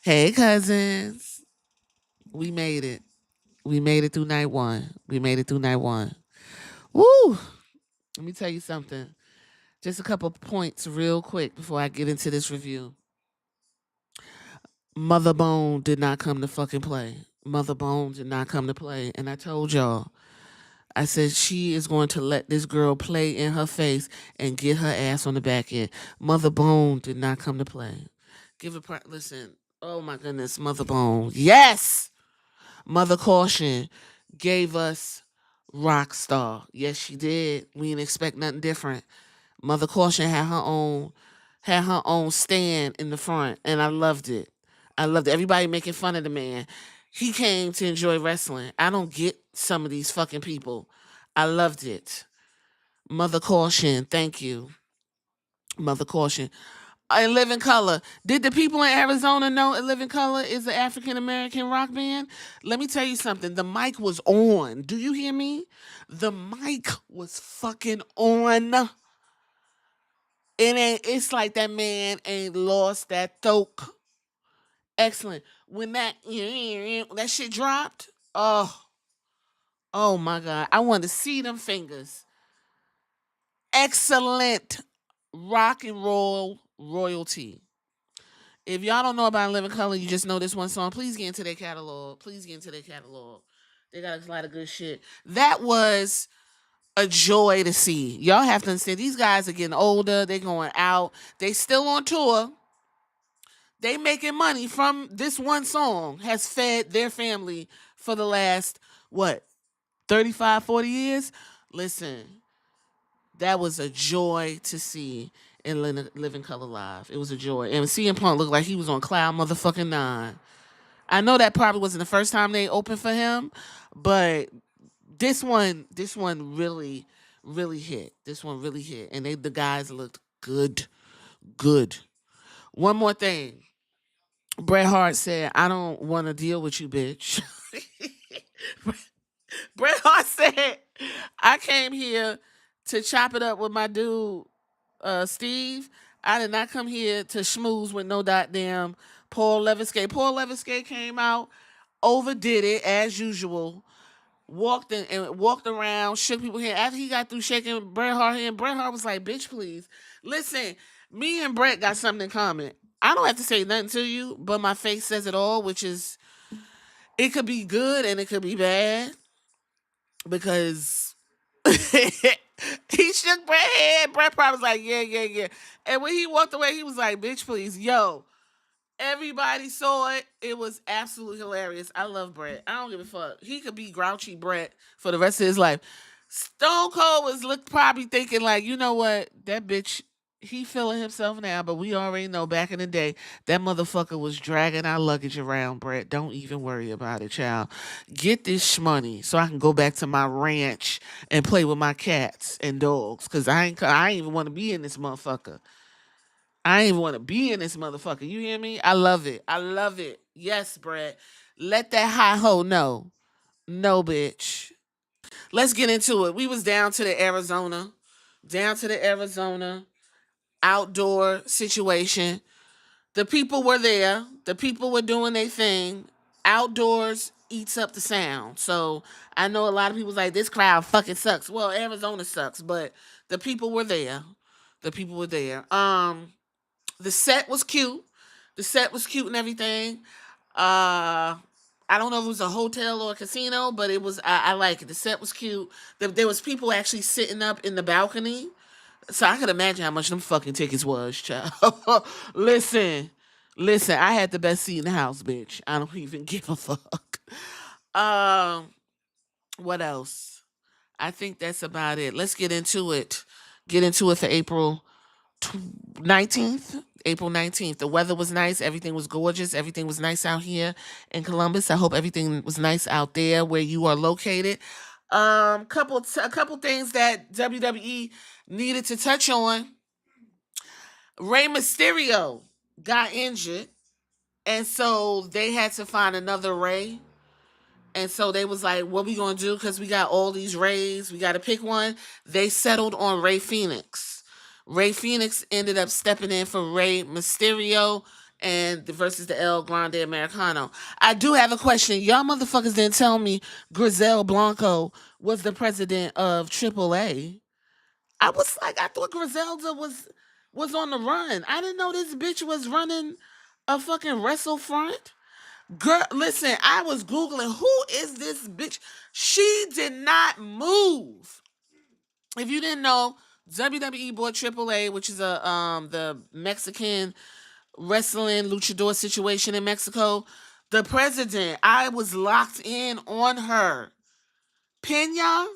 Hey, cousins. We made it. We made it through night one. We made it through night one. Woo! Let me tell you something. Just a couple points real quick before I get into this review. Mother Bone did not come to fucking play. Mother Bone did not come to play. And I told y'all, I said she is going to let this girl play in her face and get her ass on the back end. Mother Bone did not come to play. Listen. Oh my goodness, Mother Bone. Yes! Mother Caution gave us Rockstar. Yes, she did. We didn't expect nothing different. Mother Caution had her own stand in the front, and I loved it. I loved it. Everybody making fun of the man. He came to enjoy wrestling. I don't get some of these fucking people. I loved it. Mother Caution, thank you. Mother Caution. In Living Color. Did the people in Arizona know In Living Color is an African American rock band? Let me tell you something. The mic was on. Do you hear me? The mic was fucking on. It's like that man ain't lost that thoke. Excellent. When that shit dropped, oh my god. I wanted to see them fingers. Excellent rock and roll royalty. If y'all don't know about Living Color, you just know this one song. Please get into their catalog. Please get into their catalog. They got a lot of good shit. That was a joy to see. Y'all have to understand, these guys are getting older. They're going out. They still on tour. They making money from this one song. Has fed their family for the last, what, 35, 40 years? Listen, that was a joy to see in Living Color Live. It was a joy. And CM Punk looked like he was on cloud motherfucking nine. I know that probably wasn't the first time they opened for him, but this one really, really hit. This one really hit. And the guys looked good. Good. One more thing. Bret Hart said, I don't want to deal with you, bitch. Bret Hart said, I came here to chop it up with my dude, Steve. I did not come here to schmooze with no goddamn Paul Leviskate. Paul Leviskate came out, overdid it as usual, walked around, shook people's hand. After he got through shaking Bret Hart hand, Bret Hart was like, "Bitch, please listen. Me and Bret got something in common. I don't have to say nothing to you, but my face says it all, which is it could be good and it could be bad because." He shook Bret's hand. Bret probably was like, yeah, yeah, yeah. And when he walked away, he was like, bitch, please. Yo, everybody saw it. It was absolutely hilarious. I love Bret. I don't give a fuck. He could be grouchy Bret for the rest of his life. Stone Cold was probably thinking like, you know what, that bitch, he feeling himself now, but we already know back in the day that motherfucker was dragging our luggage around. Bret, don't even worry about it, child. Get this shmoney so I can go back to my ranch and play with my cats and dogs, cause I ain't even want to be in this motherfucker. I ain't even want to be in this motherfucker. You hear me? I love it. I love it. Yes, Bret. Let that high ho know. No, bitch. Let's get into it. We was down to the Arizona outdoor situation. The people were there. The people were doing their thing. Outdoors eats up the sound. So I know a lot of people's like, this crowd fucking sucks. Well, Arizona sucks, but the people were there. The people were there. The set was cute. The set was cute and everything. I don't know if it was a hotel or a casino, but it was. I like it. The set was cute. There was people actually sitting up in the balcony, so I could imagine how much them fucking tickets was, child. listen, listen. I had the best seat in the house, bitch. I don't even give a fuck. Um, what else? I think that's about it. Let's get into it. Get into it for April 19th. April 19th. The weather was nice. Everything was gorgeous. Everything was nice out here in Columbus. I hope everything was nice out there where you are located. A couple things that WWE needed to touch on. Rey Mysterio got injured, and so they had to find another Rey. And so they was like, what we gonna do? Because we got all these Rays. We got to pick one. They settled on Rey Phoenix. Rey Phoenix ended up stepping in for Rey Mysterio. and versus the El Grande Americano. I do have a question. Y'all motherfuckers didn't tell me Griselle Blanco was the president of AAA. I was like, I thought Griselda was on the run. I didn't know this bitch was running a fucking wrestle front. Girl, listen, I was Googling who is this bitch. She did not move. If you didn't know, WWE bought AAA, which is a the Mexican wrestling luchador situation in Mexico. The president, I was locked in on her. Pena,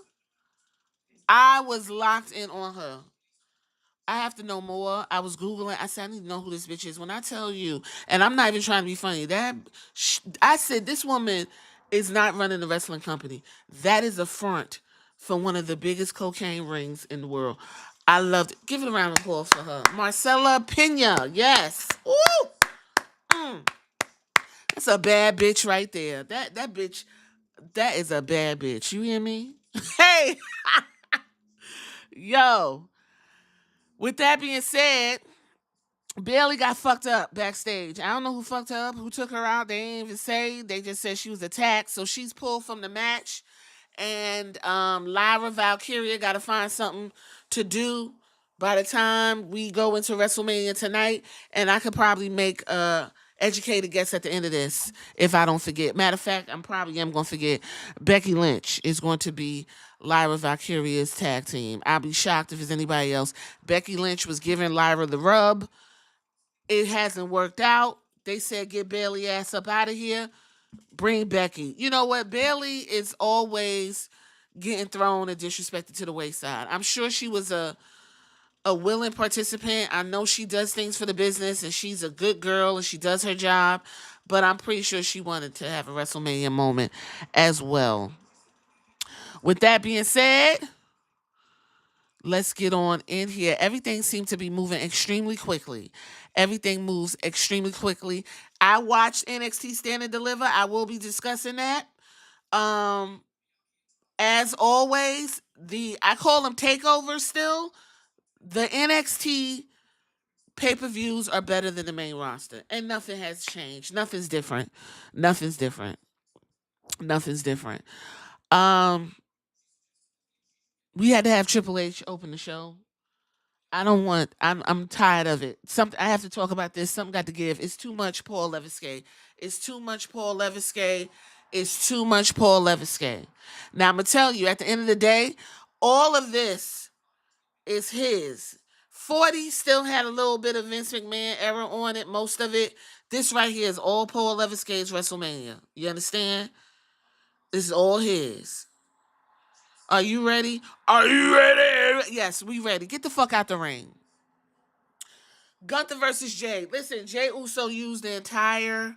I was locked in on her. I have to know more. I was Googling. I said, I need to know who this bitch is. When I tell you, and I'm not even trying to be funny, I said, this woman is not running the wrestling company. That is a front for one of the biggest cocaine rings in the world. I loved it. Give it a round of applause for her. Marcela Pena. Yes. Ooh. Mm. That's a bad bitch right there. That bitch, that is a bad bitch. You hear me? Hey, yo. With that being said, Bailey got fucked up backstage. I don't know who fucked her up, who took her out. They didn't even say. They just said she was attacked. So she's pulled from the match. And Lyra Valkyria got to find something to do by the time we go into WrestleMania tonight. And I could probably make a educated guess at the end of this if I don't forget. Matter of fact, I'm probably going to forget. Becky Lynch is going to be Lyra Valkyria's tag team. I'll be shocked if it's anybody else. Becky Lynch was giving Lyra the rub. It hasn't worked out. They said, get Bailey ass up out of here. Bring Becky. You know what? Bailey is always getting thrown and disrespected to the wayside. I'm sure she was a willing participant. I know she does things for the business and she's a good girl and she does her job, but I'm pretty sure she wanted to have a WrestleMania moment as well. With that being said, let's get on in here. Everything seems to be moving extremely quickly. Everything moves extremely quickly. I watched NXT Stand and Deliver. I will be discussing that. As always, I call them takeovers still. The NXT pay-per-views are better than the main roster. And nothing has changed. Nothing's different. Nothing's different. Nothing's different. We had to have Triple H open the show. I'm tired of it. I have to talk about this. Something got to give. It's too much Paul Leviskay. It's too much Paul Leviskay. It's too much Paul Leviskay. Now I'm gonna tell you, at the end of the day, all of this is his. 40 still had a little bit of Vince McMahon era on it, most of it. This right here is all Paul Leviskay's WrestleMania. You understand? This is all his. Are you ready? Are you ready? Yes, we ready. Get the fuck out the ring. Gunther versus Jade. Listen, Jay Uso used the entire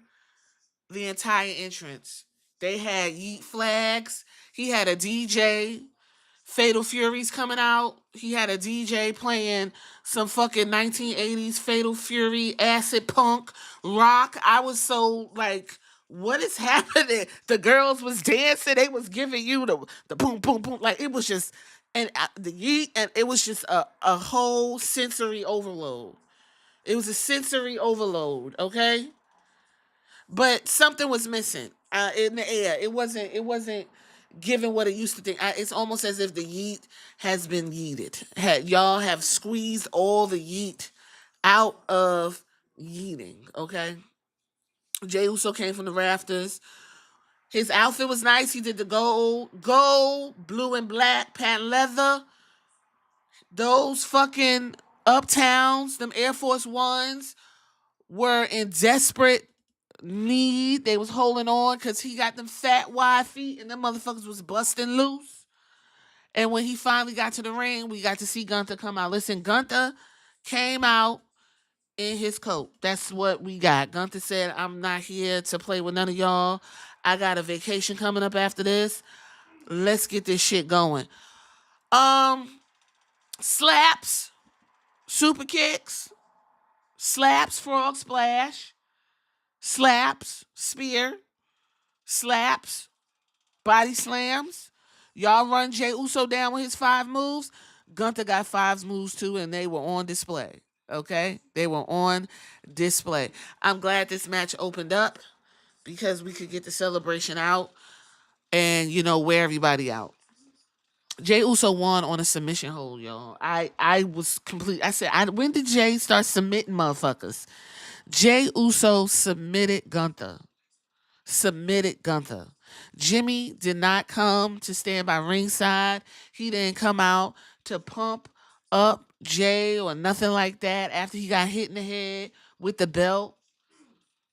entrance. They had yeet flags. He had a DJ. Fatal Fury's coming out. He had a DJ playing some fucking 1980s Fatal Fury, acid punk, rock. I was so like, what is happening? The girls was dancing. They was giving you the boom, boom, boom. Like it was just, and the yeet, and it was just a whole sensory overload. It was a sensory overload, okay? But something was missing in the air. It wasn't given what it used to think. It's almost as if the yeet has been yeeted. Y'all have squeezed all the yeet out of yeeting, okay? Jey Uso came from the rafters. His outfit was nice. He did the gold, blue and black patent leather. Those fucking Uptowns, them Air Force Ones, were in desperate need. They was holding on because he got them fat, wide feet, and them motherfuckers was busting loose. And when he finally got to the ring, we got to see Gunther come out. Listen, Gunther came out in his coat. That's what we got. Gunther said, I'm not here to play with none of y'all. I got a vacation coming up after this. Let's get this shit going. Slaps, super kicks, slaps, frog splash, slaps, spear, slaps, body slams. Y'all run Jey Uso down with his 5 moves. Gunther got 5 moves too, and they were on display. Okay? They were on display. I'm glad this match opened up because we could get the celebration out and, wear everybody out. Jay Uso won on a submission hold, y'all. I was complete. I said, when did Jay start submitting motherfuckers? Jay Uso submitted Gunther. Submitted Gunther. Jimmy did not come to stand by ringside. He didn't come out to pump up Jay or nothing like that after he got hit in the head with the belt.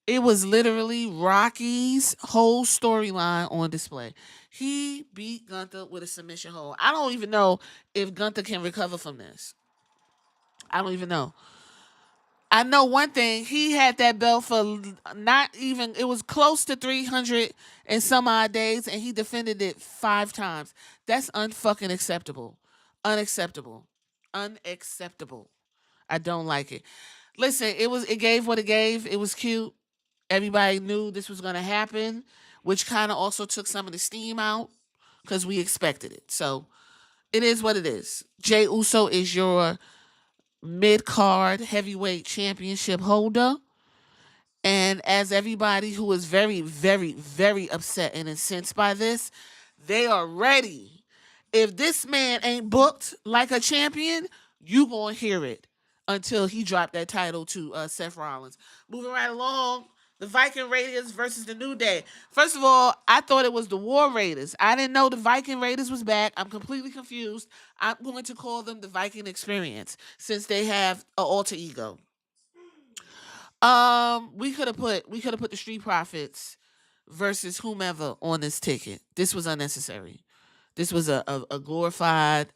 It was literally Rocky's whole storyline on display. He beat Gunther with a submission hold. I don't even know if Gunther can recover from this. I don't even know. I know one thing. He had that belt for not even, it was close to 300 and some odd days, and he defended it 5 times. That's unfucking acceptable. Unacceptable. Unacceptable. I don't like it. Listen, it gave what it gave. It was cute. Everybody knew this was going to happen, which kind of also took some of the steam out because we expected it. So it is what it is. Jay Uso is your mid-card heavyweight championship holder. And as everybody who is very, very, very upset and incensed by this, they are ready. If this man ain't booked like a champion, you gonna hear it until he dropped that title to Seth Rollins. Moving right along, the Viking Raiders versus the New Day. First of all, I thought it was the War Raiders. I didn't know the Viking Raiders was back. I'm completely confused. I'm going to call them the Viking Experience since they have an alter ego. We could have put the Street Profits versus whomever on this ticket. This was unnecessary. This was a glorified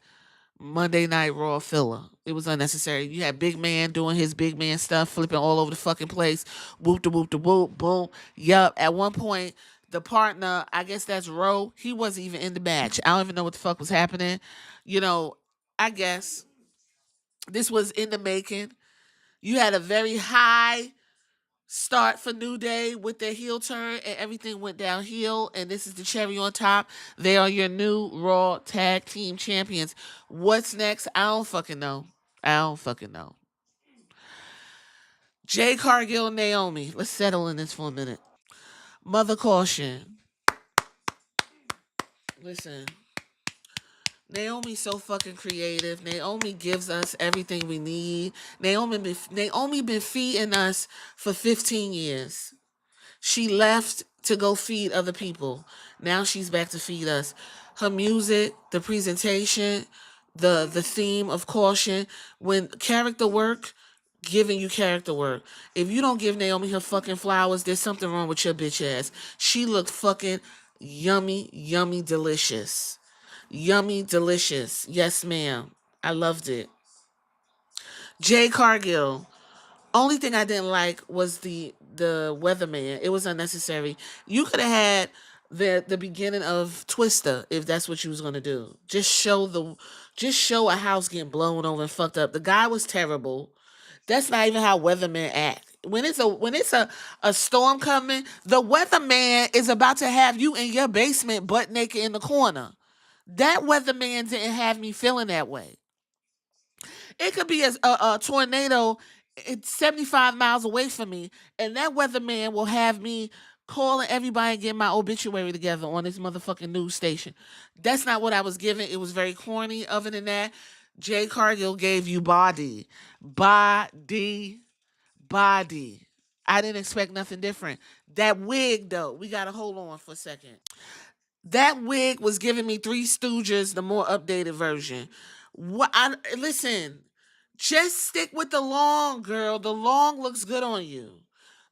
Monday Night Raw filler. It was unnecessary. You had Big Man doing his big man stuff, flipping all over the fucking place. Whoop de whoop de whoop, boom. Yup. At one point, the partner, I guess that's Roe, he wasn't even in the match. I don't even know what the fuck was happening. I guess this was in the making. You had a very high start for New Day with their heel turn, and everything went downhill, and this is the cherry on top. They are your new Raw Tag Team Champions. What's next? I don't fucking know. Jade Cargill, Naomi. Let's settle in this for a minute. Mother Caution. Listen. Naomi's so fucking creative. Naomi gives us everything we need. Naomi been feeding us for 15 years. She left to go feed other people. Now she's back to feed us. Her music, the presentation, the theme of Caution, when character work, giving you character work. If you don't give Naomi her fucking flowers, there's something wrong with your bitch ass. She looked fucking yummy, yummy, delicious. Yummy, delicious. Yes, ma'am. I loved it. Jay Cargill. Only thing I didn't like was the weatherman. It was unnecessary. You could have had the beginning of Twister if that's what you was gonna do. Just show a house getting blown over and fucked up. The guy was terrible. That's not even how weathermen act. When it's a storm coming, the weatherman is about to have you in your basement butt naked in the corner. That weatherman didn't have me feeling that way. It could be a tornado 75 miles away from me, and that weatherman will have me calling everybody and getting my obituary together on this motherfucking news station. That's not what I was given. It was very corny. Other than that, Jay Cargill gave you body. Body. Body. I didn't expect nothing different. That wig, though, we got to hold on for a second. That wig was giving me Three Stooges, the more updated version. Listen, just stick with the long, girl. The long looks good on you.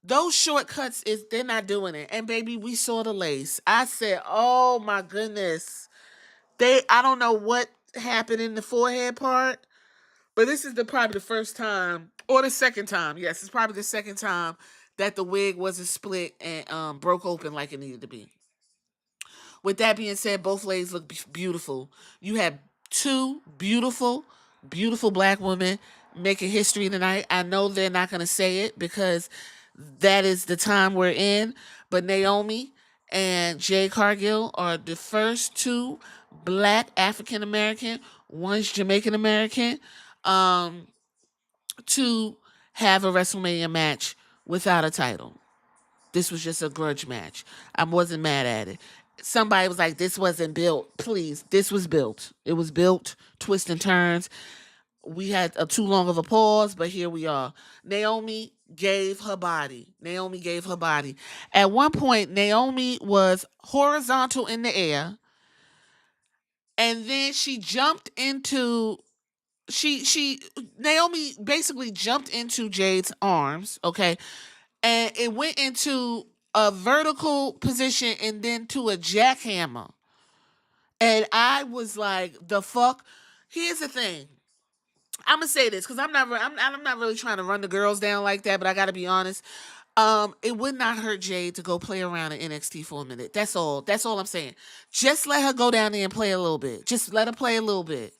Those shortcuts they're not doing it. And baby, we saw the lace. I said, oh my goodness. I don't know what happened in the forehead part, but this is probably the first time, or the second time. Yes, it's probably the second time that the wig wasn't split and broke open like it needed to be. With that being said, both ladies look beautiful. You have two beautiful, beautiful black women making history tonight. I know they're not going to say it because that is the time we're in, but Naomi and Jay Cargill are the first two black African American, one's Jamaican American, to have a WrestleMania match without a title. This was just a grudge match. I wasn't mad at it. Somebody was like, this wasn't built. Please, this was built. It was built, twists and turns. We had too long of a pause, but here we are. Naomi gave her body. Naomi gave her body. At one point, Naomi was horizontal in the air, and then she jumped into she Naomi basically jumped into Jade's arms, okay? And it went into a vertical position and then to a jackhammer. And I was like, the fuck? Here's the thing. I'm gonna say this because I'm not really trying to run the girls down like that, but I gotta be honest. It would not hurt Jade to go play around in NXT for a minute. That's all. That's all I'm saying. Just let her go down there and play a little bit. Just let her play a little bit,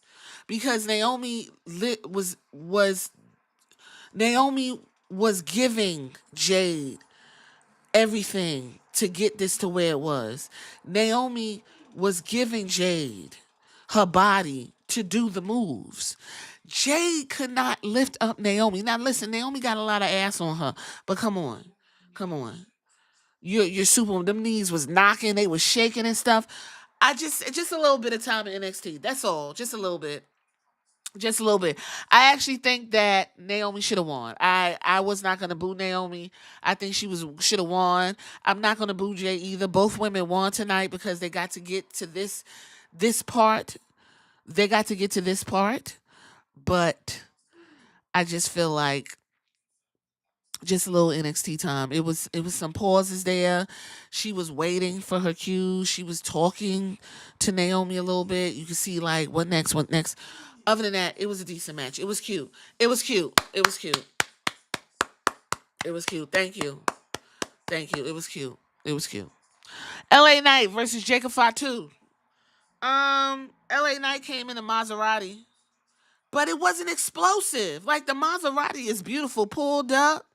because Naomi was giving Jade everything to get this to where it was. Naomi was giving Jade her body to do the moves. Jade could not lift up Naomi. Now listen, Naomi got a lot of ass on her, but come on. Come on. You're super. Them knees was knocking, they was shaking and stuff. I just a little bit of time in NXT. That's all. Just a little bit. Just a little bit. I actually think that Naomi should have won. I was not gonna boo Naomi. I think she should have won. I'm not gonna boo Jay either. Both women won tonight because they got to get to this part. They got to get to this part, but I just feel like just a little NXT time. It was some pauses there. She was waiting for her cues. She was talking to Naomi a little bit. You could see like what next, what next. Other than that, it was a decent match. It was cute. It was cute. It was cute. It was cute. Thank you. Thank you. It was cute. It was cute. LA Knight versus Jacob Fatu. LA Knight came in a Maserati, but it wasn't explosive. Like the Maserati is beautiful, pulled up.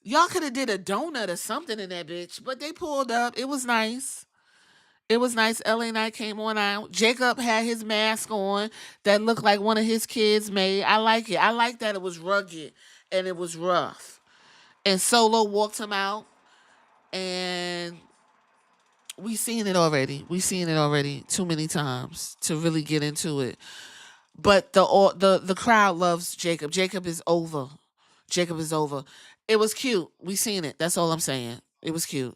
Y'all could have did a donut or something in that bitch, but they pulled up. It was nice. It was nice. LA Knight came on out. Jacob had his mask on that looked like one of his kids made. I like it. I like that it was rugged and it was rough. And Solo walked him out, and we seen it already. We seen it already too many times to really get into it. But the crowd loves Jacob. Jacob is over. Jacob is over. It was cute. We seen it. That's all I'm saying. It was cute.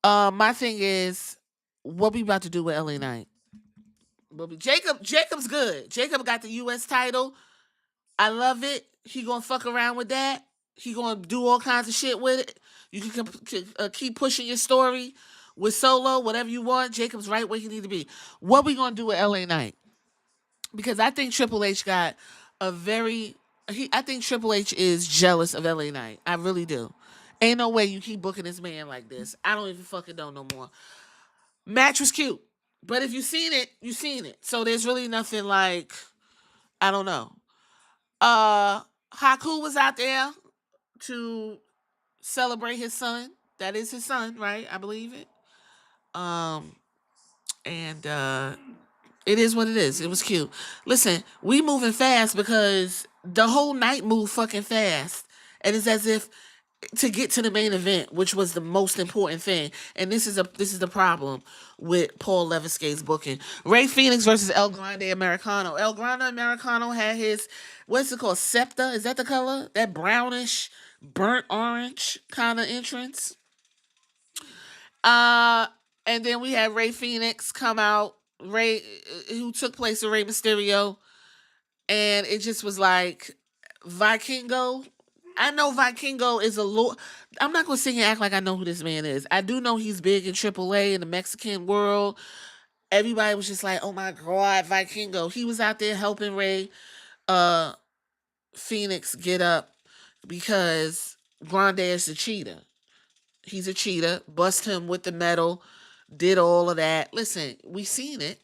My thing is, what we about to do with LA Knight? Jacob's good. Jacob got the U.S. title. I love it. He gonna fuck around with that. He gonna do all kinds of shit with it. You can keep pushing your story with Solo, whatever you want. Jacob's right where he need to be. What we gonna do with LA Knight? Because I think Triple H got a very. I think Triple H is jealous of LA Knight. I really do. Ain't no way you keep booking this man like this. I don't even fucking know no more. Match was cute, but if you seen it, you seen it. So there's really nothing like, I don't know. Haku was out there to celebrate his son. That is his son, right? I believe it. Um, and it is what it is. It was cute. Listen, we moving fast because the whole night moved fucking fast, and it's as if to get to the main event, which was the most important thing. And this is the problem with Paul Levesque's booking. Ray Phoenix versus El Grande Americano. El Grande Americano had his, what's it called, scepter? Is that the color? That brownish, burnt orange kind of entrance. Uh, and then we had Ray Phoenix come out, who took place with Rey Mysterio, and it just was like Vikingo. I know Vikingo is a lord. I'm not gonna sit here and act like I know who this man is. I do know he's big in AAA in the Mexican world. Everybody was just like, "Oh my god, Vikingo!" He was out there helping Ray uh, Phoenix get up because Grande is a cheater. He's a cheater. Bust him with the metal. Did all of that. Listen, we seen it.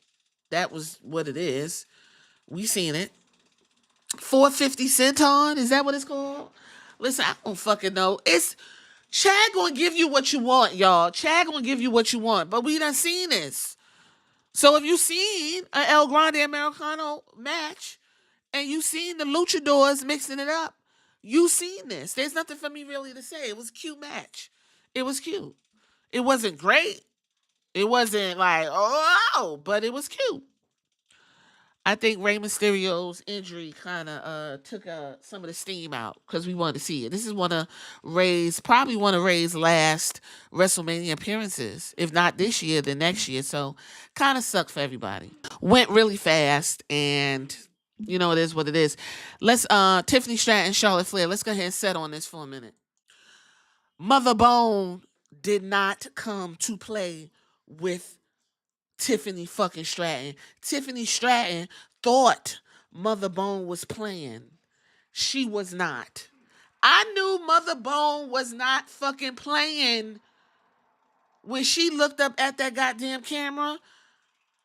That was what it is. We seen it. 450 Centon, is that what it's called? Listen, I don't fucking know. It's Chad gonna give you what you want, y'all. Chad gonna give you what you want, but we done seen this. So if you seen an El Grande Americano match and you seen the luchadors mixing it up, You seen this. There's nothing for me really to say. It was a cute match. It was cute. It wasn't great. It wasn't like, oh, but it was cute. I think Rey Mysterio's injury kind of took some of the steam out because we wanted to see it. This is probably one of Rey's last WrestleMania appearances. If not this year, then next year. So kind of sucked for everybody. Went really fast, and it is what it is. Let's Tiffany Stratton, Charlotte Flair. Let's go ahead and set on this for a minute. Mother Bone did not come to play with Tiffany fucking Stratton. Tiffany Stratton thought Mother Bone was playing. She was not. I knew Mother Bone was not fucking playing when she looked up at that goddamn camera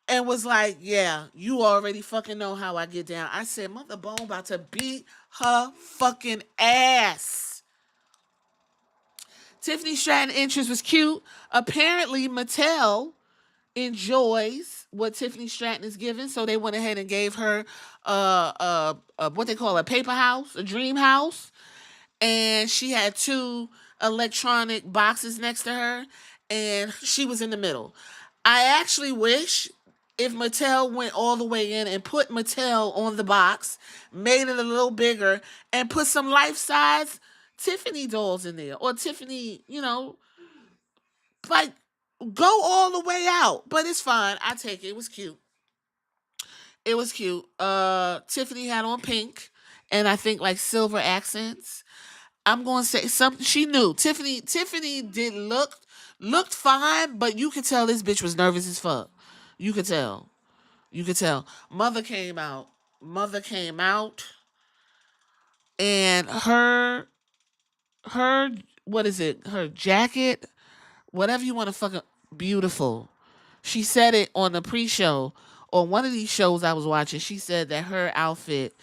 and was like, yeah, you already fucking know how I get down. I said, Mother Bone about to beat her fucking ass. Tiffany Stratton entrance was cute. Apparently, Mattel enjoys what Tiffany Stratton is giving, so they went ahead and gave her what they call a paper house, a dream house, and she had 2 electronic boxes next to her, and she was in the middle. I actually wish if Mattel went all the way in and put Mattel on the box, made it a little bigger, and put some life-size Tiffany dolls in there, or Tiffany, like, go all the way out. But it's fine. I take it. It was cute. It was cute. Tiffany had on pink and I think like silver accents. I'm gonna say something. She knew. Tiffany did looked fine, but you could tell this bitch was nervous as fuck. You could tell. You could tell. Mother came out. Mother came out, and her what is it? Her jacket, whatever you want to fucking beautiful. She said it on the pre-show or one of these shows I was watching. She said that her outfit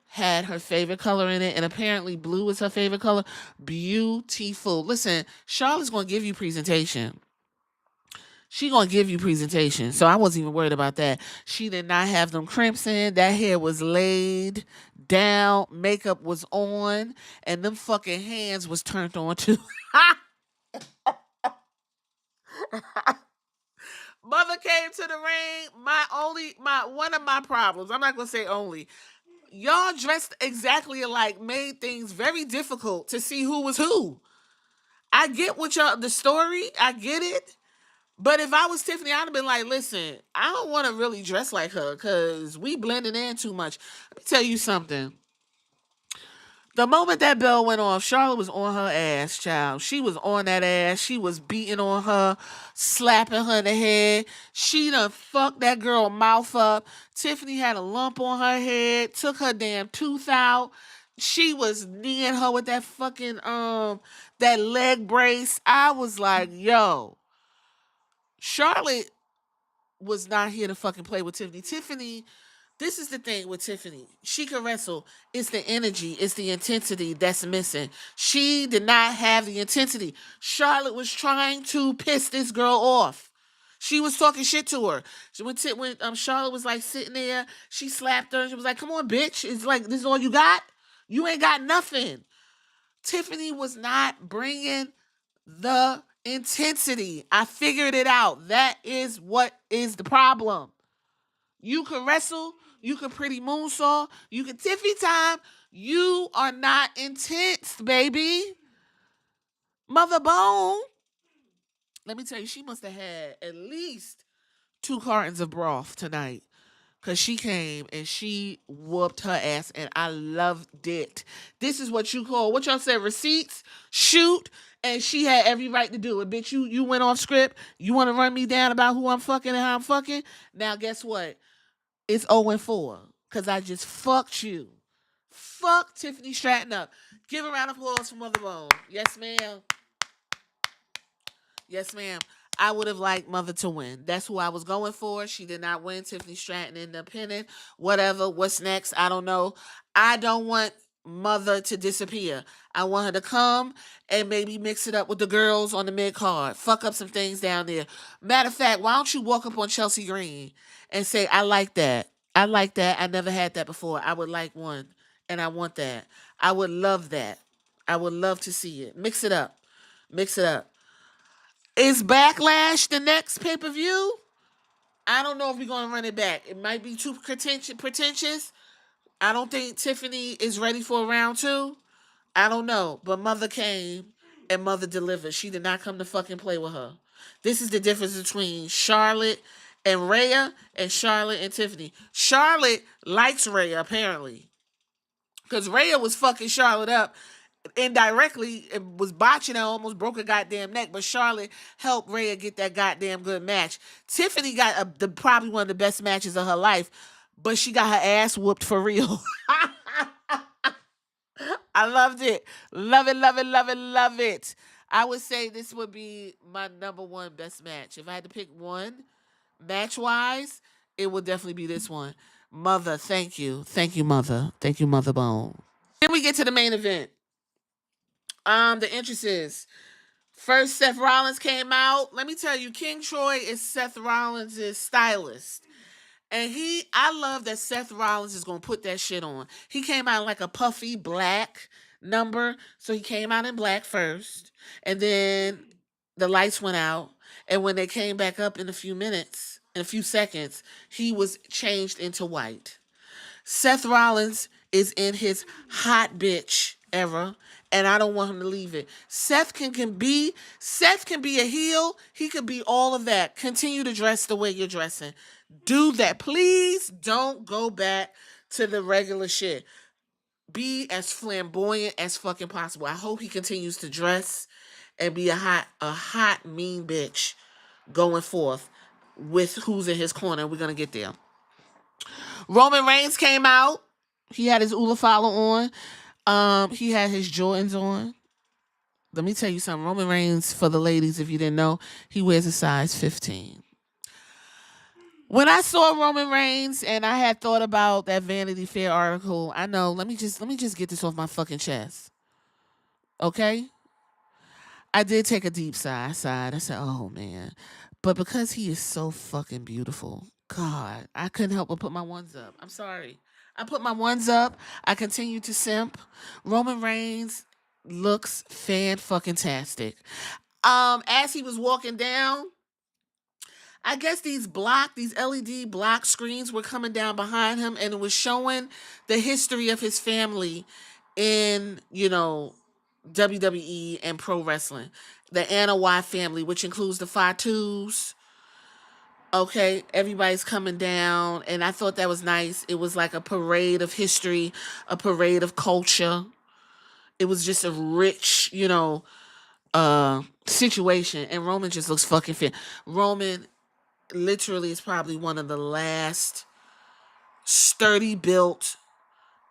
had her favorite color in it, and apparently blue is her favorite color. Beautiful. Listen, Charlotte's gonna give you presentation. She gonna give you presentation. So I wasn't even worried about that. She did not have them crimps in. That hair was laid down. Makeup was on. And them fucking hands was turned on too. Mother came to the ring. One of my problems. I'm not gonna say only. Y'all dressed exactly alike, made things very difficult to see who was who. I get the story. I get it. But if I was Tiffany, I'd have been like, listen, I don't want to really dress like her because we blending in too much. Let me tell you something. The moment that bell went off, Charlotte was on her ass, child. She was on that ass. She was beating on her, slapping her in the head. She done fucked that girl mouth up. Tiffany had a lump on her head, took her damn tooth out. She was kneeing her with that fucking that leg brace. I was like, yo, Charlotte was not here to fucking play with Tiffany. Tiffany, this is the thing with Tiffany. She can wrestle. It's the energy. It's the intensity that's missing. She did not have the intensity. Charlotte was trying to piss this girl off. She was talking shit to her. When Charlotte was like sitting there, she slapped her and she was like, come on, bitch. It's like, this is all you got? You ain't got nothing. Tiffany was not bringing the intensity. I figured it out. That is what is the problem. You can wrestle. You can pretty moonsault. You can Tiffy time. You are not intense, baby. Mother Bone. Let me tell you, she must have had at least 2 cartons of broth tonight. Because she came and she whooped her ass and I loved it. This is what you call, what y'all say, receipts, shoot, and she had every right to do it. Bitch, you went off script. You want to run me down about who I'm fucking and how I'm fucking? Now, guess what? It's 0-4 because I just fucked you. Fuck Tiffany Stratton up. Give a round of applause for Mother Bone. Yes, ma'am. Yes, ma'am. I would have liked Mother to win. That's who I was going for. She did not win. Tiffany Stratton ended up pinning. Whatever. What's next? I don't know. I don't want Mother to disappear. I want her to come and maybe mix it up with the girls on the mid-card. Fuck up some things down there. Matter of fact, why don't you walk up on Chelsea Green and say, I like that. I like that. I never had that before. I would like one. And I want that. I would love that. I would love to see it. Mix it up. Mix it up. Is Backlash the next pay per view? I don't know if we're gonna run it back. It might be too pretentious. I don't think Tiffany is ready for round two. I don't know. But Mother came and Mother delivered. She did not come to fucking play with her. This is the difference between Charlotte and Rhea and Charlotte and Tiffany. Charlotte likes Rhea, apparently. Because Rhea was fucking Charlotte up indirectly. It was botching her, almost broke her goddamn neck. But Charlotte helped Rhea get that goddamn good match. Tiffany got probably one of the best matches of her life. But she got her ass whooped for real. I loved it. Love it, love it, love it, love it. I would say this would be my number one best match. If I had to pick one, match wise, it would definitely be this one. Mother, thank you. Thank you, Mother. Thank you, Mother Bone. Then we get to the main event. The entrances. First, Seth Rollins came out. Let me tell you, King Troy is Seth Rollins' stylist. And I love that Seth Rollins is going to put that shit on. He came out like a puffy black number. So he came out in black first. And then the lights went out. And when they came back up in a few seconds, he was changed into white. Seth Rollins is in his hot bitch era, and I don't want him to leave it. Seth can be a heel. He could be all of that. Continue to dress the way you're dressing. Do that. Please don't go back to the regular shit. Be as flamboyant as fucking possible. I hope he continues to dress and be a hot mean bitch going forth with who's in his corner. We're going to get there. Roman Reigns came out. He had his Ula follow on. He had his Jordans on. Let me tell you something. Roman Reigns, for the ladies, if you didn't know, he wears a size 15. When I saw Roman Reigns and I had thought about that Vanity Fair article, I know, let me just get this off my fucking chest. Okay? I did take a deep sigh. I said, oh man. But because he is so fucking beautiful, God, I couldn't help but put my ones up. I'm sorry. I put my ones up. I continue to simp. Roman Reigns looks fan-fucking-tastic. As he was walking down, I guess these LED block screens were coming down behind him, and it was showing the history of his family in, WWE and pro wrestling. The Anoa'i family, which includes the Fatus. Okay, everybody's coming down, and I thought that was nice. It was like a parade of history, a parade of culture. It was just a rich, situation, and Roman just looks fucking fit. Roman literally is probably one of the last sturdy built,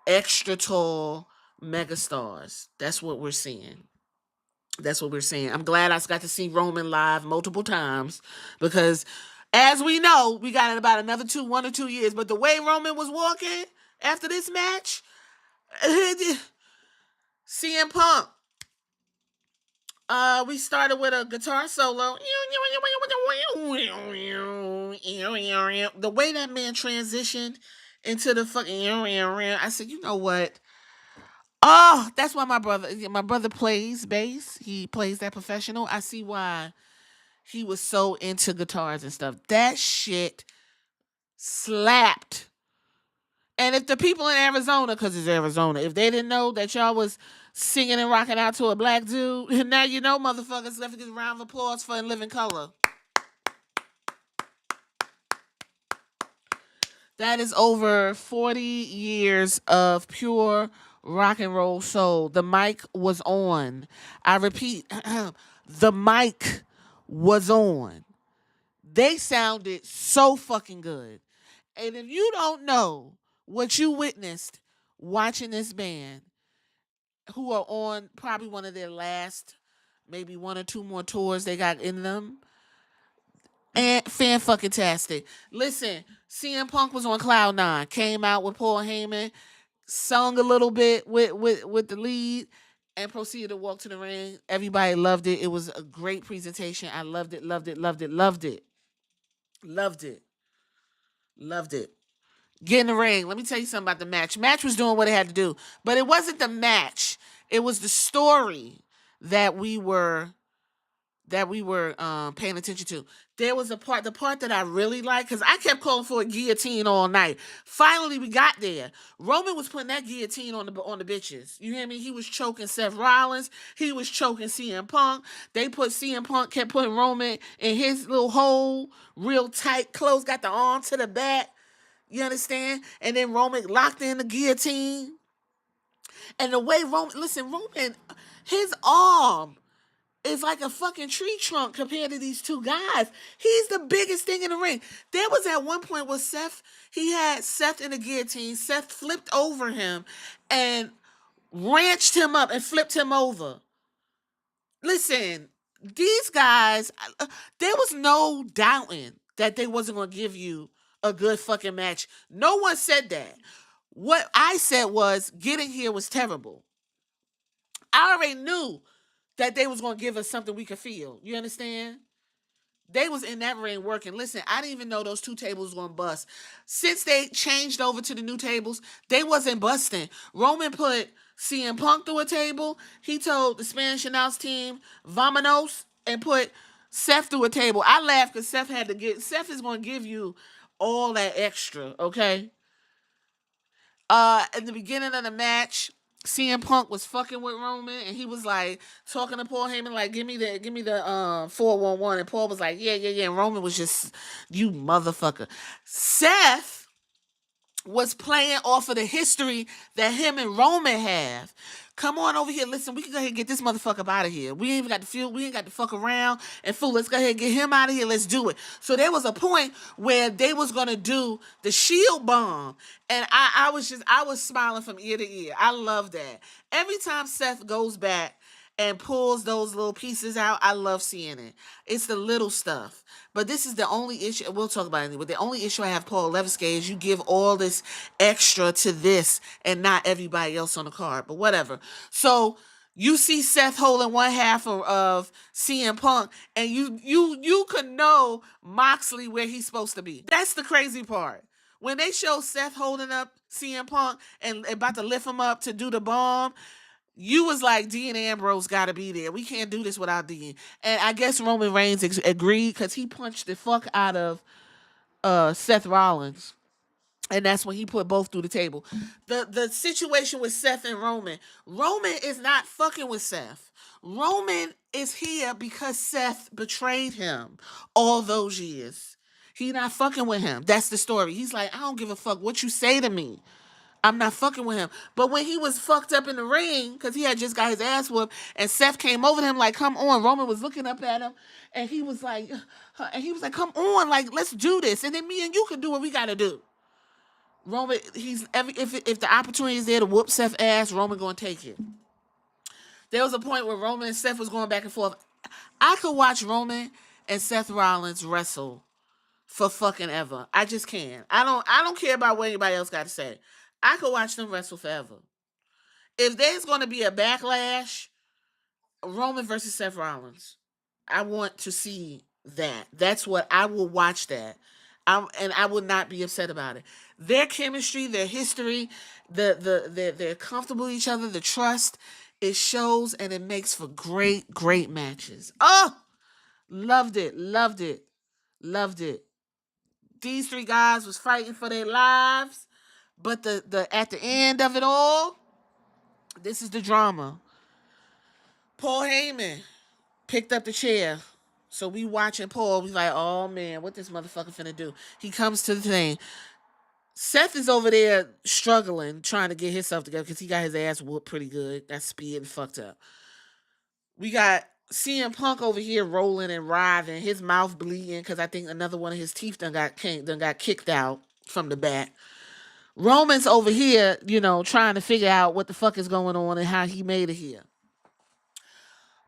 extra tall megastars. That's what we're seeing. I'm glad I got to see Roman live multiple times because, as we know, we got in about another 1 or 2 years. But the way Roman was walking after this match, CM Punk. We started with a guitar solo. The way that man transitioned into the fucking, I said, you know what? Oh, that's why my brother plays bass. He plays that professional. I see why he was so into guitars and stuff. That shit slapped. And if the people in Arizona, because it's Arizona, if they didn't know that y'all was singing and rocking out to a black dude, now you know, motherfuckers. Let's get a round of applause for In Living Color. That is over 40 years of pure rock and roll soul. The mic was on. I repeat, the mic was on. They sounded so fucking good. And if you don't know what you witnessed watching this band, who are on probably one of their last, maybe 1 or 2 more tours they got in them, and fan-fucking-tastic. Listen, CM Punk was on Cloud 9, came out with Paul Heyman, sung a little bit with the lead, and proceeded to walk to the ring. Everybody loved it. It was a great presentation. I loved it, loved it, loved it, loved it. Loved it. Loved it. Get in the ring. Let me tell you something about the match. Match was doing what it had to do, but it wasn't the match. It was the story that we were paying attention to. There was the part that I really liked, because I kept calling for a guillotine all night. Finally, we got there. Roman was putting that guillotine on the bitches. You hear me? He was choking Seth Rollins. He was choking CM Punk. They put CM Punk, kept putting Roman in his little hole, real tight close, got the arm to the back. You understand? And then Roman locked in the guillotine. And the way Roman, his arm is like a fucking tree trunk compared to these two guys. He's the biggest thing in the ring. There was at one point where he had Seth in the guillotine. Seth flipped over him and ranched him up and flipped him over. Listen, these guys, there was no doubting that they wasn't going to give you a good fucking match. No one said that. What I said was, getting here was terrible. I already knew that they was going to give us something we could feel. You understand? They was in that ring working. Listen, I didn't even know those two tables was going to bust. Since they changed over to the new tables, they wasn't busting. Roman put CM Punk through a table. He told the Spanish announce team, Vamonos, and put Seth through a table. I laughed because Seth is going to give you all that extra, okay? In the beginning of the match, CM Punk was fucking with Roman, and he was like talking to Paul Heyman, like, give me the 411, and Paul was like, yeah. And Roman was just, you motherfucker. Seth was playing off of the history that him and Roman have. Come on over here. Listen, we can go ahead and get this motherfucker up out of here. We ain't even got to feel. We ain't got to fuck around and fool. Let's go ahead and get him out of here. Let's do it. So there was a point where they was gonna do the shield bomb, and I was smiling from ear to ear. I love that. Every time Seth goes back and pulls those little pieces out, I love seeing it. It's the little stuff. But this is the only issue, we'll talk about it, but the only issue I have, Paul Levesque, is you give all this extra to this and not everybody else on the card. But whatever. So you see Seth holding one half of CM Punk, and you could know Moxley where he's supposed to be. That's the crazy part. When they show Seth holding up CM Punk and about to lift him up to do the bomb, you was like, Dean Ambrose got to be there. We can't do this without Dean. And I guess Roman Reigns agreed, because he punched the fuck out of Seth Rollins. And that's when he put both through the table. The situation with Seth and Roman is not fucking with Seth. Roman is here because Seth betrayed him all those years. He not fucking with him. That's the story. He's like, I don't give a fuck what you say to me. I'm not fucking with him. But when he was fucked up in the ring, because he had just got his ass whooped, and Seth came over to him like, come on. Roman was looking up at him, and he was like, come on, like, let's do this. And then me and you can do what we got to do. Roman, if the opportunity is there to whoop Seth's ass, Roman going to take it. There was a point where Roman and Seth was going back and forth. I could watch Roman and Seth Rollins wrestle for fucking ever. I just can. I don't care about what anybody else got to say. I could watch them wrestle forever. If there's going to be a backlash, Roman versus Seth Rollins, I want to see that. That's what I will watch that. And I would not be upset about it. Their chemistry, their history, they're comfortable with each other, the trust, it shows, and it makes for great, great matches. Oh, loved it. These three guys was fighting for their lives. But the at the end of it all, this is the drama. Paul Heyman picked up the chair. So we watching Paul. We like, oh man, what this motherfucker finna do? He comes to the thing. Seth is over there struggling, trying to get himself together because he got his ass whooped pretty good. That's speed and fucked up. We got CM Punk over here rolling and writhing, his mouth bleeding because I think another one of his teeth done got kicked out from the back. Roman's over here, trying to figure out what the fuck is going on and how he made it here.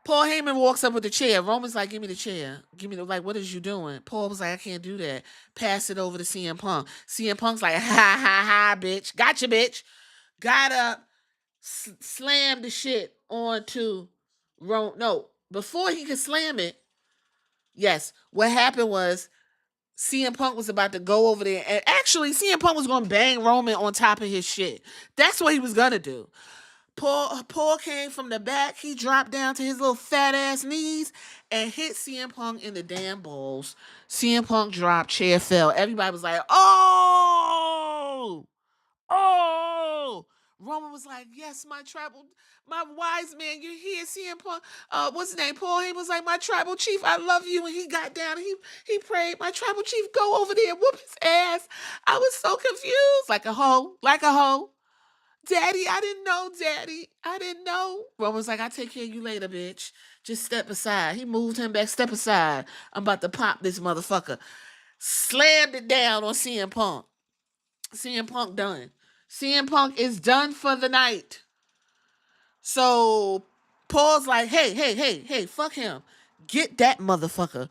Paul Heyman walks up with the chair. Roman's like, give me the chair. Like, what is you doing? Paul was like, I can't do that. Pass it over to CM Punk. CM Punk's like, ha, bitch. Gotcha, bitch. Got up, slammed the shit onto Roman. No, before he could slam it, yes, what happened was CM Punk was about to go over there, and actually CM Punk was gonna bang Roman on top of his shit. That's what he was gonna do. Paul came from the back. He dropped down to his little fat ass knees and hit CM Punk in the damn balls. CM Punk dropped, chair fell. Everybody was like, oh, oh. Roman was like, yes, my wise man, you're here, CM Punk. What's his name? Paul, he was like, my tribal chief, I love you. And he got down and he prayed, my tribal chief, go over there, whoop his ass. I was so confused. Like a hoe, like a hoe. Daddy, I didn't know, Daddy. I didn't know. Roman was like, I'll take care of you later, bitch. Just step aside. He moved him back, step aside. I'm about to pop this motherfucker. Slammed it down on CM Punk. CM Punk done. CM Punk is done for the night. So Paul's like, hey, fuck him. Get that motherfucker.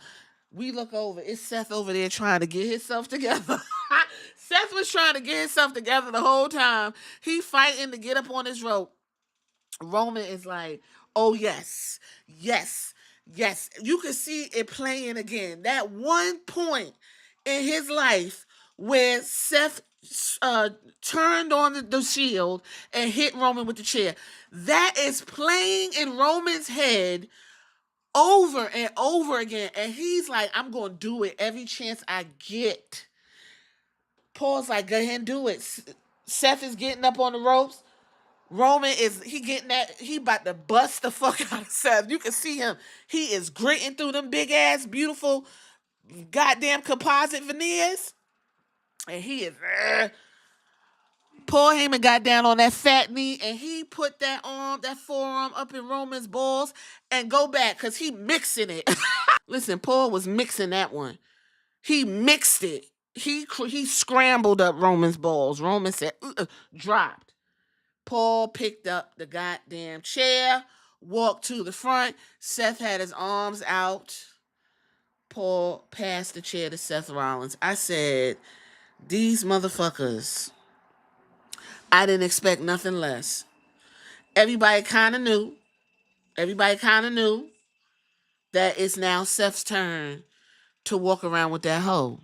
We look over. It's Seth over there trying to get himself together. Seth was trying to get himself together the whole time. He fighting to get up on his rope. Roman is like, oh, yes. You can see it playing again. That one point in his life where Seth turned on the shield and hit Roman with the chair. That is playing in Roman's head over and over again. And he's like, I'm going to do it every chance I get. Paul's like, go ahead and do it. Seth is getting up on the ropes. Roman he about to bust the fuck out of Seth. You can see him. He is gritting through them big ass, beautiful, goddamn composite veneers. And he is, Paul Heyman got down on that fat knee and he put that forearm up in Roman's balls and go back because he mixing it. Listen, Paul was mixing that one. He mixed it. He scrambled up Roman's balls. Roman said, dropped. Paul picked up the goddamn chair, walked to the front. Seth had his arms out. Paul passed the chair to Seth Rollins. I said, these motherfuckers, I didn't expect nothing less. Everybody kind of knew that it's now Seth's turn to walk around with that hoe.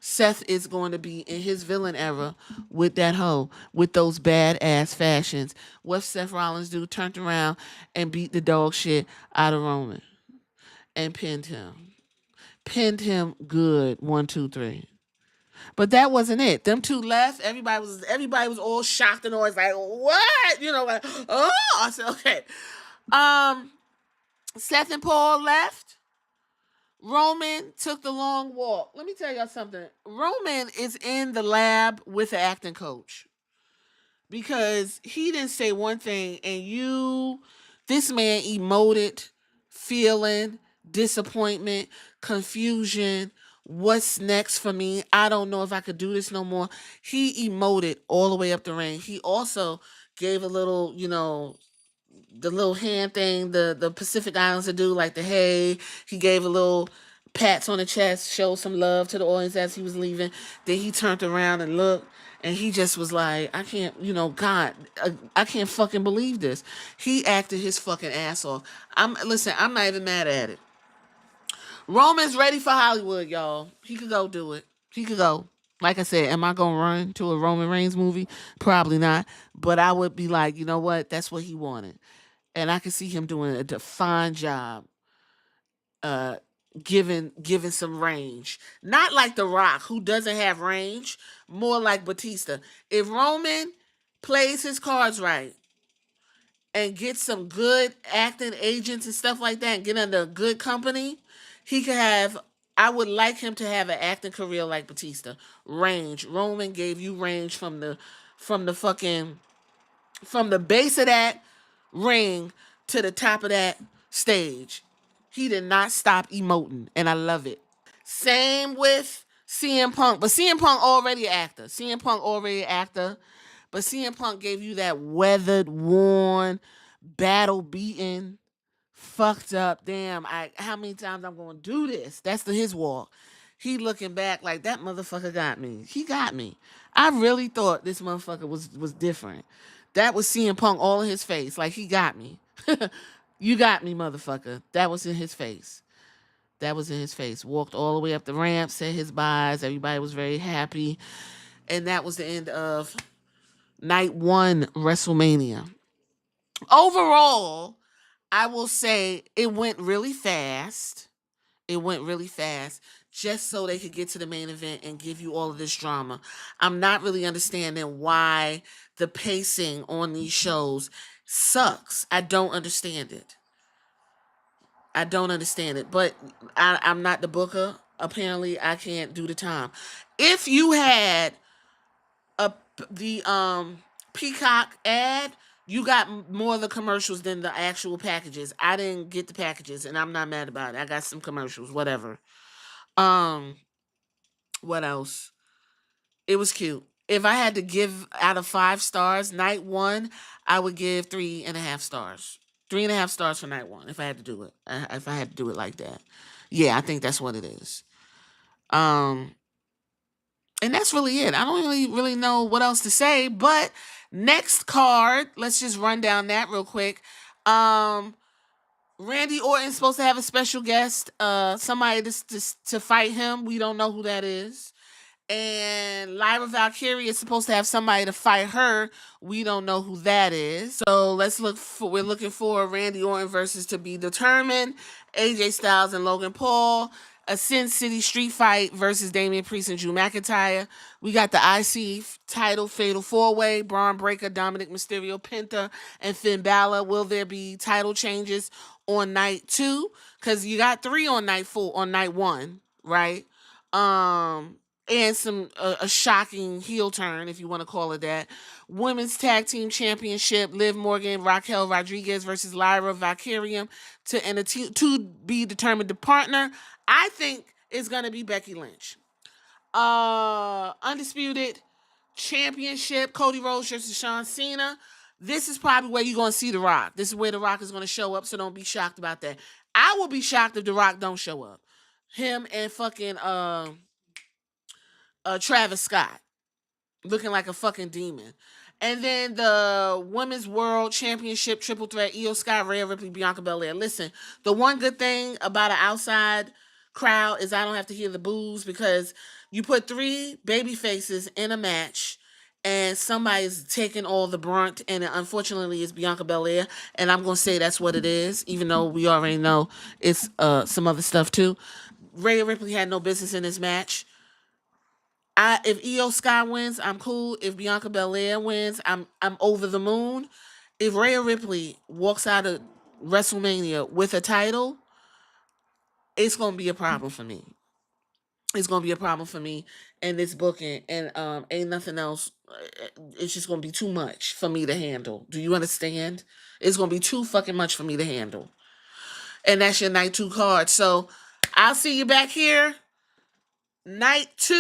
Seth is going to be in his villain era with that hoe, with those badass fashions. What Seth Rollins do? Turned around and beat the dog shit out of Roman and pinned him. Pinned him good. 1, 2, 3. But that wasn't it. Them two left. Everybody was all shocked and always like, what? Like, oh. I said, okay. Seth and Paul left. Roman took the long walk. Let me tell y'all something. Roman is in the lab with the acting coach because he didn't say one thing and this man emoted feeling, disappointment, confusion. What's next for me? I don't know if I could do this no more. He emoted all the way up the ring. He also gave a little, the little hand thing the Pacific Islands to do, like the hey. He gave a little pats on the chest, showed some love to the audience as he was leaving. Then he turned around and looked, and he just was like, I can't, God, I can't fucking believe this. He acted his fucking ass off. I'm not even mad at it. Roman's ready for Hollywood, y'all. He could go do it. He could go. Like I said, am I going to run to a Roman Reigns movie? Probably not. But I would be like, you know what? That's what he wanted. And I can see him doing a fine job giving some range. Not like The Rock, who doesn't have range. More like Batista. If Roman plays his cards right and gets some good acting agents and stuff like that and get under a good company, he could have... I would like him to have an acting career like Batista. Range. Roman gave you range from the base of that ring to the top of that stage. He did not stop emoting, and I love it. Same with CM Punk, but CM Punk already an actor. But CM Punk gave you that weathered, worn, battle beaten, fucked up. Damn, how many times I'm gonna do this? That's his walk. He looking back like that motherfucker got me. He got me. I really thought this motherfucker was different. That was CM Punk all in his face. Like, he got me. You got me, motherfucker. That was in his face. That was in his face. Walked all the way up the ramp, said his byes. Everybody was very happy. And that was the end of night 1 WrestleMania. Overall, I will say it went really fast. It went really fast just so they could get to the main event and give you all of this drama. I'm not really understanding why the pacing on these shows sucks. I don't understand it. I don't understand it. But I'm not the booker. Apparently, I can't do the time. If you had the Peacock ad, you got more of the commercials than the actual packages. I didn't get the packages, and I'm not mad about it. I got some commercials, whatever. Um, what else? It was cute. If I had to give out of 5 stars, night 1, I would give 3.5 stars. 3.5 stars for night 1 if I had to do it. If I had to do it like that. Yeah, I think that's what it is. And that's really it. I don't really know what else to say, but next card, let's just run down that real quick. Randy Orton's supposed to have a special guest, somebody to fight him. We don't know who that is. And Lyra Valkyrie is supposed to have somebody to fight her. We don't know who that is. So we're looking for Randy Orton versus to be determined. AJ Styles and Logan Paul. A Sin City Street Fight versus Damian Priest and Drew McIntyre. We got the IC title Fatal 4-Way. Braun Breaker, Dominic Mysterio, Penta, and Finn Balor. Will there be title changes on night 2? Because you got 3 on night 1, right? And a shocking heel turn, if you want to call it that. Women's Tag Team Championship, Liv Morgan, Raquel Rodriguez versus Lyra Valkyrie to be determined the partner. I think it's going to be Becky Lynch. Undisputed Championship, Cody Rhodes versus John Cena. This is probably where you're going to see The Rock. This is where The Rock is going to show up, so don't be shocked about that. I will be shocked if The Rock don't show up. Him and fucking Travis Scott looking like a fucking demon. And then the Women's World Championship Triple Threat, Io Sky, Rhea Ripley, Bianca Belair. Listen, the one good thing about an outside crowd is I don't have to hear the boos, because you put 3 baby faces in a match and somebody's taking all the brunt, and unfortunately it's Bianca Belair, and I'm going to say that's what it is, even though we already know it's some other stuff too. Rhea Ripley had no business in this match. If Io Sky wins, I'm cool. If Bianca Belair wins, I'm over the moon. If Rhea Ripley walks out of WrestleMania with a title, it's gonna be a problem for me. It's gonna be a problem for me in this booking, and ain't nothing else. It's just gonna be too much for me to handle. Do you understand? It's gonna be too fucking much for me to handle. And that's your night 2 card. So I'll see you back here night 2.